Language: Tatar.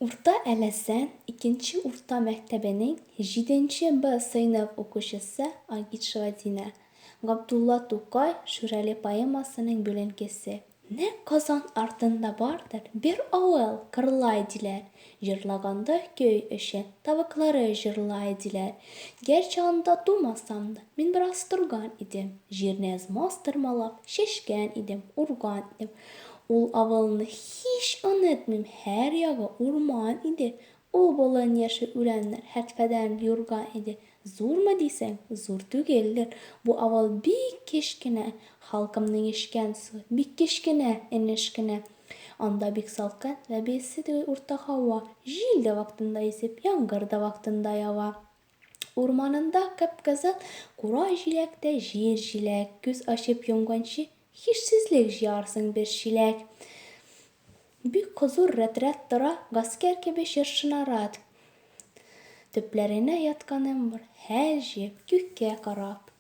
Урта әләсән 2 урта мәктәбенең 7 Б сыйныф укучысы Агитшева Динә. Габдулла Тукай Шүрәле поэмасының бүленкесе. Нәкъ Казан артында бардыр бер авыл кырлай диләр. Җырлаганда көй өчен тавыклары җырлай диләр. Гәрчә анда тумасам да, мин бераз торган идем. Җирне мастырмалап, чәчкән идем, урган идем. Ул авылны һич онытмыйм, һәр ягы урман иде. Ул болын яшел үләннәр һәртфәдән юрган иде. Зурмы дисәң, зур түгелдер. Бу авыл бик кечкенә, халкымның эчкән суы бик кечкенә, инешкенә. Анда бик салкын вә бейсез түгел урта һава. Җил дә вакытында исеп, яңгыр да вакытында ява. Урманында кып-кызыл кура җиләктә җир-җиләк, күз ачып йомганчы һичсезлек җыярсың бер чиләк. Бик хозур рәт-рәт тора, гаскәр кебек җырчынара. Төпләренә ятканым бар, һәр җеп күккә карап.